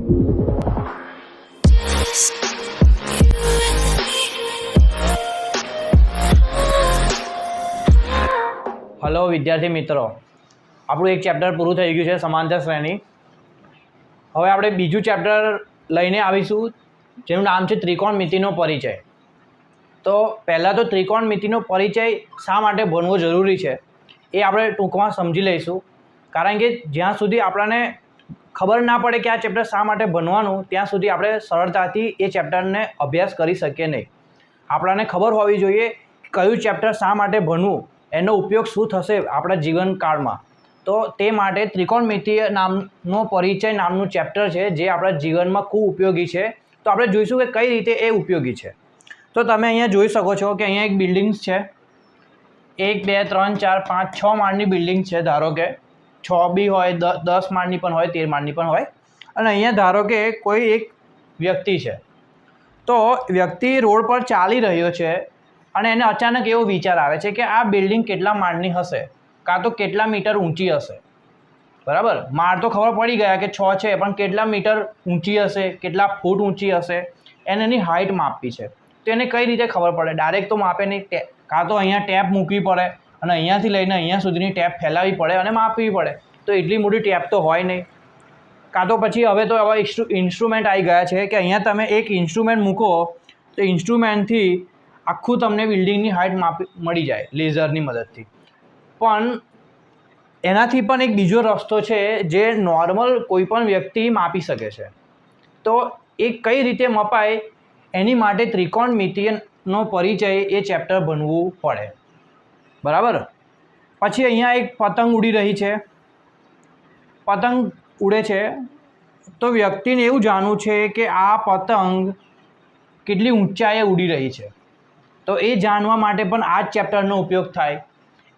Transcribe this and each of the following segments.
Hello વિદ્યાર્થી મિત્રો, આપણું એક ચેપ્ટર પૂરું થઈ ગયું છે સમાંતર શ્રેણી. હવે આપણે બીજું ચેપ્ટર લઈને આવીશું જેનું નામ છે ત્રિકોણમિતિનો પરિચય. તો પહેલાં તો ત્રિકોણમિતિનો પરિચય શા માટે ભણવો જરૂરી છે એ આપણે ટૂંકમાં સમજી લઈશું. કારણ કે જ્યાં સુધી આપણને ખબર ના પડે કે આ ચેપ્ટર શા માટે ભણવાનું, ત્યાં સુધી આપણે સરળતાથી એ ચેપ્ટરને અભ્યાસ કરી શકીએ નહીં. આપણને ખબર હોવી જોઈએ કયું ચેપ્ટર શા માટે ભણવું, એનો ઉપયોગ શું થશે આપણા જીવનકાળમાં. તો તે માટે ત્રિકોણમિતિય નામનો પરિચય નામનું ચેપ્ટર છે જે આપણા જીવનમાં ખૂબ ઉપયોગી છે. તો આપણે જોઈશું કે કઈ રીતે એ ઉપયોગી છે. તો તમે અહીંયા જોઈ શકો છો કે અહીંયા એક બિલ્ડિંગ્સ છે. 1 2 3 4 5 6 માળની બિલ્ડિંગ છે. ધારો કે 6 બી હોય, 10 માળની પણ હોય, 13 માળની પણ હોય. અને અહીંયા ધારો કે કોઈ એક વ્યક્તિ છે. તો વ્યક્તિ રોડ પર ચાલી રહ્યો છે અને એને અચાનક એવો વિચાર આવે છે કે આ બિલ્ડિંગ કેટલા માળની હશે, કાં તો કેટલા મીટર ઊંચી હશે. બરાબર, માળ તો ખબર પડી ગયા કે 6 છે, પણ કેટલા મીટર ઊંચી હશે, કેટલા ફૂટ ઊંચી હશે, એની હાઇટ માપવી છે. તો એને કઈ રીતે ખબર પડે? ડાયરેક્ટ તો માપે નહીં. કાં તો અહીંયા ટેપ મૂકવી પડે અને અહીંયાથી લઈને અહીંયા સુધીની ટેપ ફેલાવવી પડે અને માપવી પડે. તો એટલી મોટી ટેપ તો હોય નહીં. કાં તો પછી હવે તો આવા ઇન્સ્ટ્રુમેન્ટ આવી ગયા છે કે અહીંયા તમે એક ઇન્સ્ટ્રુમેન્ટ મૂકો તો ઇન્સ્ટ્રુમેન્ટથી આખું તમને બિલ્ડિંગની હાઇટ મળી જાય લેઝરની મદદથી. પણ એનાથી પણ એક બીજો રસ્તો છે જે નોર્મલ કોઈપણ વ્યક્તિ માપી શકે છે. તો એ કઈ રીતે મપાય એની માટે ત્રિકોણમિતિનો પરિચય એ ચેપ્ટર ભણવું પડે. બરાબર. પછી અહીંયા એક પતંગ ઉડી રહી છે. પતંગ ઉડે છે તો વ્યક્તિને એવું જાણવું છે કે આ પતંગ કેટલી ઊંચાઈએ ઉડી રહી છે. તો એ જાણવા માટે પણ આ જ ચેપ્ટરનો ઉપયોગ થાય.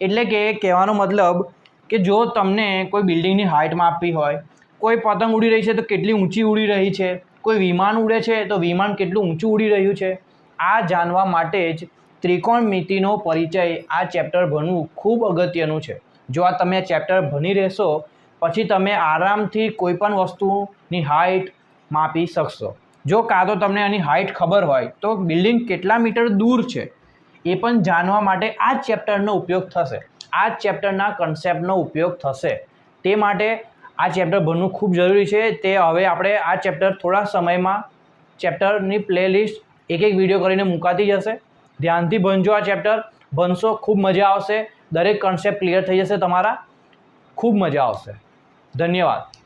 એટલે કે કહેવાનો મતલબ કે જો તમને કોઈ બિલ્ડિંગની હાઇટ માપવી હોય, કોઈ પતંગ ઉડી રહી છે તો કેટલી ઊંચી ઉડી રહી છે, કોઈ વિમાન ઉડે છે તો વિમાન કેટલું ઊંચું ઉડી રહ્યું છે, આ જાણવા માટે જ ત્રિકોણમિતિનો પરિચય આ ચેપ્ટર ભણવું ખૂબ અગત્યનું છે. જો આ તમે ચેપ્ટર ભણી રહેશો પછી તમે આરામથી કોઈપણ વસ્તુની હાઇટ માપી શકશો. જો કાં તો તમને એની હાઇટ ખબર હોય તો બિલ્ડિંગ કેટલા મીટર દૂર છે એ પણ જાણવા માટે આ જ ચેપ્ટરનો ઉપયોગ થશે. આ જ ચેપ્ટરના કન્સેપ્ટનો ઉપયોગ થશે. તે માટે આ ચેપ્ટર ભણવું ખૂબ જરૂરી છે. તે હવે આપણે આ ચેપ્ટર થોડા સમયમાં ચેપ્ટરની પ્લેલિસ્ટ એક વિડીયો કરીને મુકાતી જશે. ધ્યાનથી ભણજો. આ ચેપ્ટર ભણશો, ખૂબ મજા આવશે. દરેક કન્સેપ્ટ ક્લિયર થઈ જશે તમારા. ખૂબ મજા આવશે. ધન્યવાદ.